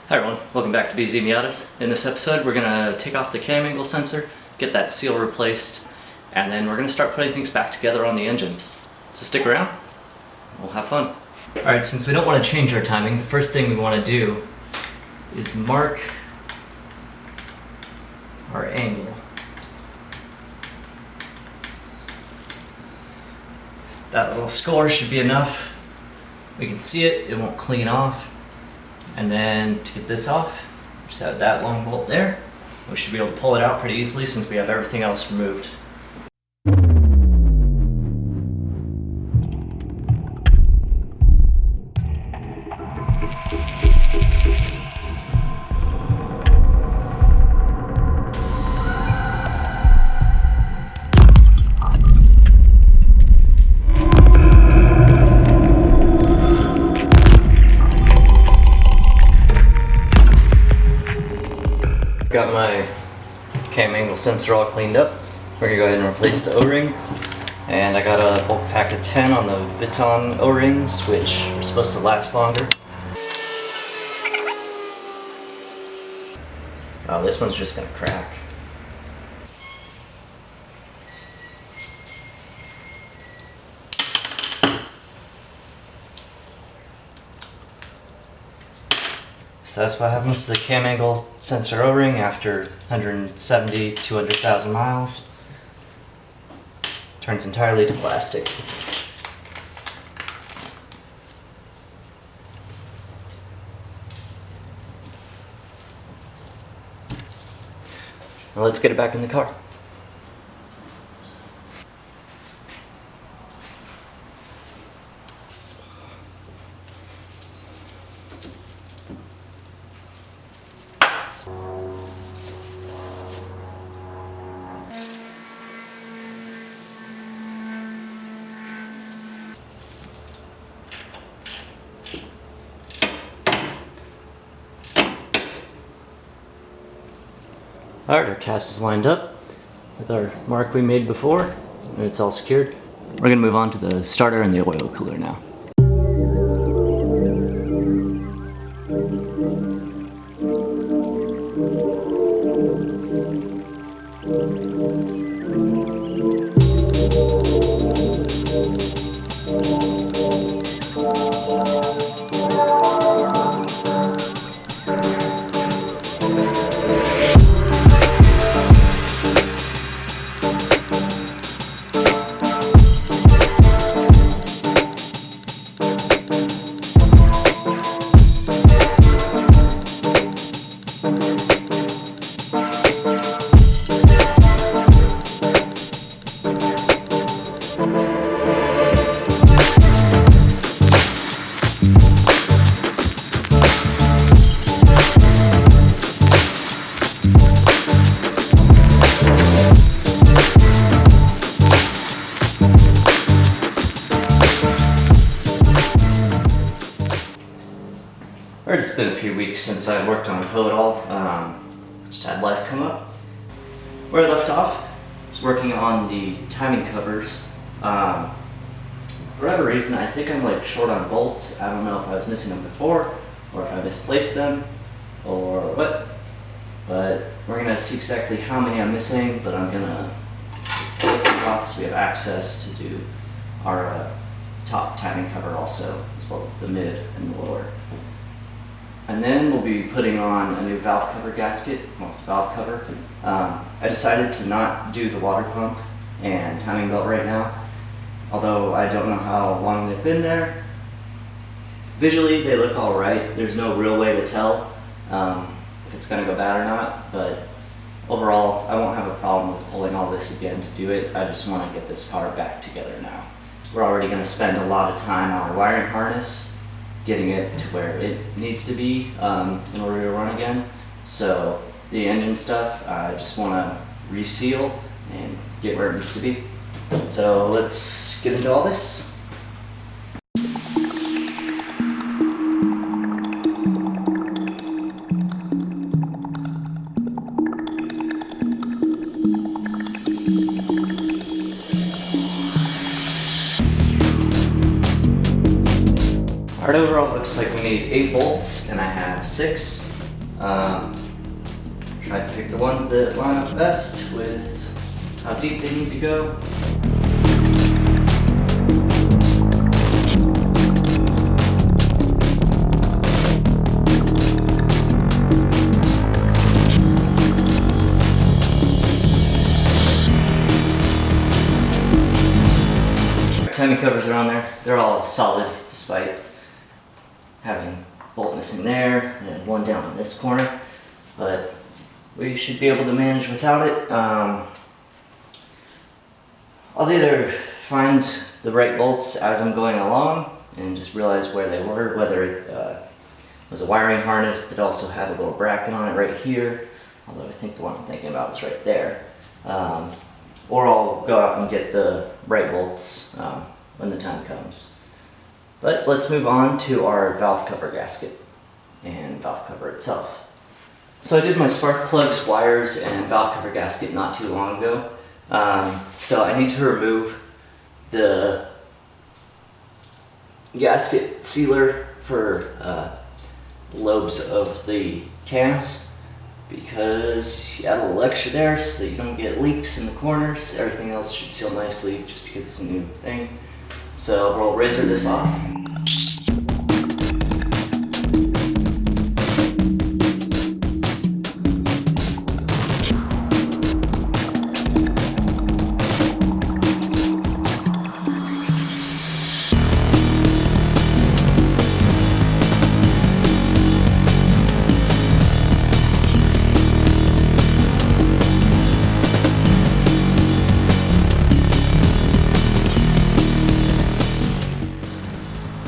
Hi everyone, welcome back to BZmiatas. In this episode we're going to take off the cam angle sensor, get that seal replaced, and then we're going to start putting things back together on the engine. So stick around, we'll have fun. Alright, since we don't want to change our timing, the first thing we want to do is mark our angle. That little score should be enough. We can see it, it won't clean off. And then to get this off, just have that long bolt there. We should be able to pull it out pretty easily since we have everything else removed. Got my cam angle sensor all cleaned up. We're gonna go ahead and replace the O-ring. And I got a bulk pack of 10 on the Vuitton O-rings, which are supposed to last longer. Oh, this one's just gonna crack. So that's what happens to the cam angle sensor O-ring after 170, 200,000 miles. Turns entirely to plastic. Now let's get it back in the car. Alright, our cast is lined up with our mark we made before, and it's all secured. We're going to move on to the starter and the oil cooler now. It's been a few weeks since I've worked on code at all. Just had life come up. Where I left off, I was working on the timing covers. For whatever reason, I think I'm like short on bolts. I don't know if I was missing them before, or if I misplaced them, or what. But we're gonna see exactly how many I'm missing, but I'm gonna list them off so we have access to do our top timing cover also, as well as the mid and the lower. And then we'll be putting on a new valve cover gasket, valve cover. I decided to not do the water pump and timing belt right now, although I don't know how long they've been there. Visually, they look all right. There's no real way to tell if it's gonna go bad or not, but overall, I won't have a problem with pulling all this again to do it. I just wanna get this car back together now. We're already gonna spend a lot of time on our wiring harness, getting it to where it needs to be in order to run again. So the engine stuff, I just want to reseal and get where it needs to be. So let's get into all this. Alright, overall it looks like we need 8 bolts and I have 6. Tried to pick the ones that line up best with how deep they need to go. Timing covers are on there. They're all solid despite having a bolt missing there and one down in this corner, but we should be able to manage without it. I'll either find the right bolts as I'm going along and just realize where they were, whether it was a wiring harness that also had a little bracket on it right here, although I think the one I'm thinking about is right there. Or I'll go out and get the right bolts when the time comes. But let's move on to our valve cover gasket and valve cover itself. So I did my spark plugs, wires, and valve cover gasket not too long ago. So I need to remove the gasket sealer for lobes of the cams, because you add a little extra there so that you don't get leaks in the corners. Everything else should seal nicely just because it's a new thing. So we'll razor this off.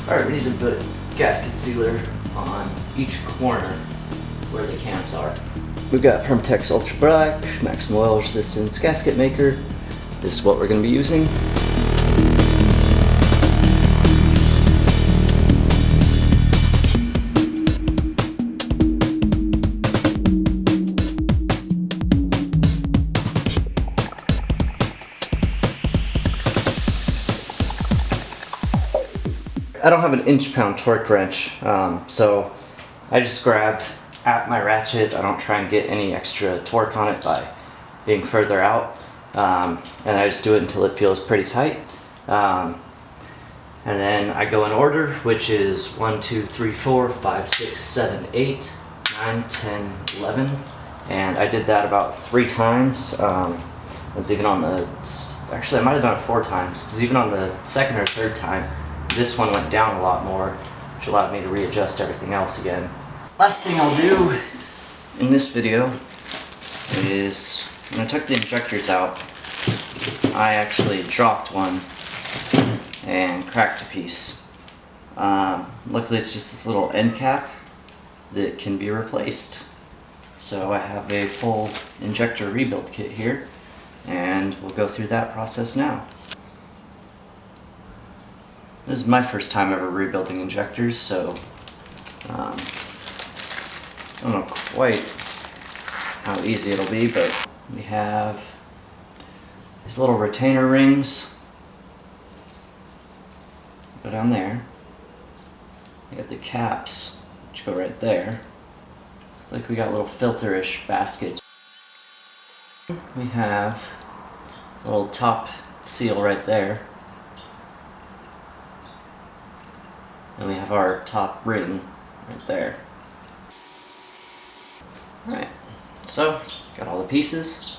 Alright, we need to put gasket sealer on each corner where the cams are. We've got Permatex Ultra Black, maximum oil resistance gasket maker. This is what we're going to be using. I don't have an inch-pound torque wrench, so I just grab at my ratchet. I don't try and get any extra torque on it by being further out, and I just do it until it feels pretty tight. And then I go in order, which is 1, 2, 3, 4, 5, 6, 7, 8, 9, 10, 11, and I did that about 3 times. It's even on the, actually I might have done it 4 times, because even on the second or third time, this one went down a lot more, which allowed me to readjust everything else again. Last thing I'll do in this video is, when I took the injectors out, I actually dropped one and cracked a piece. Luckily it's just this little end cap that can be replaced. So I have a full injector rebuild kit here, and we'll go through that process now. This is my first time ever rebuilding injectors, so I don't know quite how easy it'll be, but we have these little retainer rings. Go down there. We have the caps, which go right there. Looks like we got little filter-ish baskets. We have a little top seal right there. And we have our top ring right there. Alright, so got all the pieces.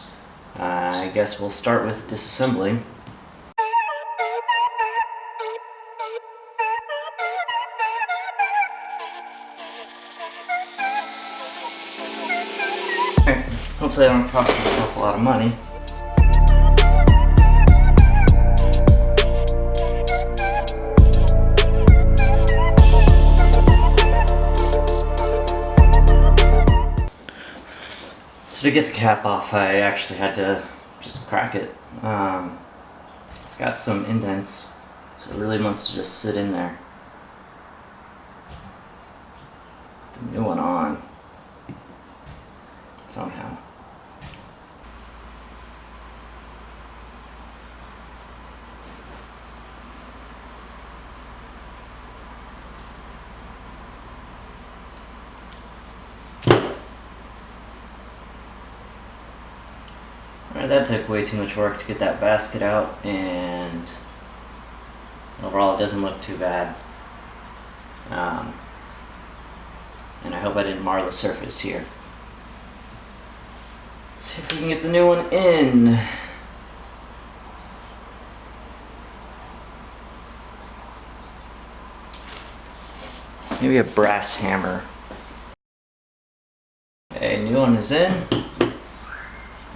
I guess we'll start with disassembling. Alright, hopefully I don't cost myself a lot of money. So to get the cap off, I actually had to just crack it. It's got some indents, so it really wants to just sit in there. Put the new one on somehow. Alright, that took way too much work to get that basket out, and overall it doesn't look too bad. And I hope I didn't mar the surface here. Let's see if we can get the new one in. Maybe a brass hammer. Okay, new one is in.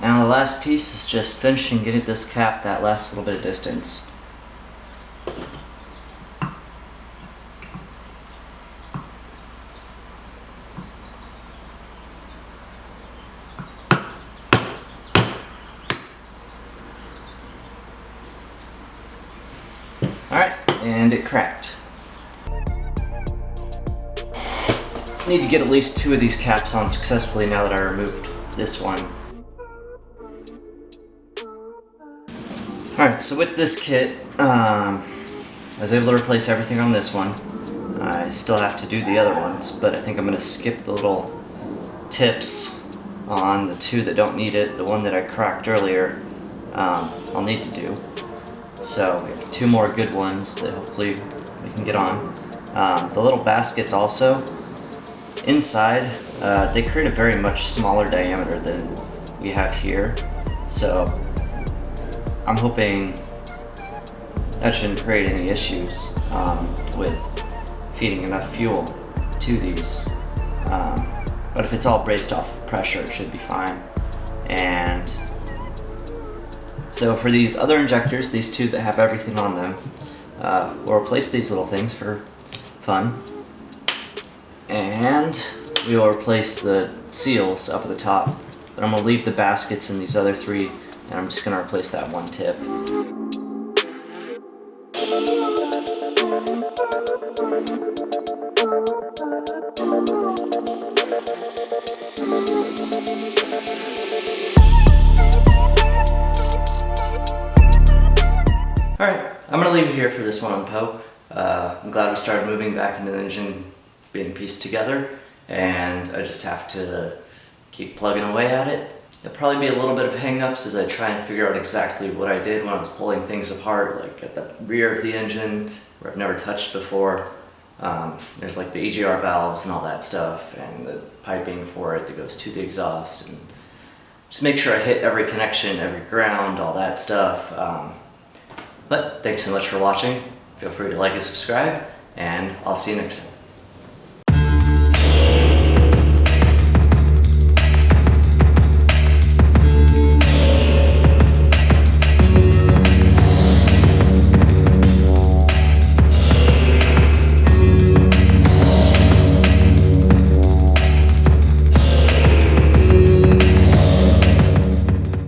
Now the last piece is just finishing getting this cap that last little bit of distance. Alright, and it cracked. I need to get at least 2 of these caps on successfully now that I removed this one. Alright, so with this kit, I was able to replace everything on this one. I still have to do the other ones, but I think I'm going to skip the little tips on the 2 that don't need it. The one that I cracked earlier, I'll need to do. So we have 2 more good ones that hopefully we can get on. The little baskets also, inside, they create a very much smaller diameter than we have here. So I'm hoping that shouldn't create any issues with feeding enough fuel to these. But if it's all braced off pressure, it should be fine. And so for these other injectors, these 2 that have everything on them, we'll replace these little things for fun. And we will replace the seals up at the top. But I'm going to leave the baskets in these other 3, and I'm just going to replace that one tip. Alright, I'm going to leave it here for this one on Poe. I'm glad we started moving back into the engine being pieced together, and I just have to keep plugging away at it. There'll probably be a little bit of hang-ups as I try and figure out exactly what I did when I was pulling things apart, like at the rear of the engine, where I've never touched before. There's like the EGR valves and all that stuff, and the piping for it that goes to the exhaust, and just make sure I hit every connection, every ground, all that stuff. But thanks so much for watching. Feel free to like and subscribe, and I'll see you next time.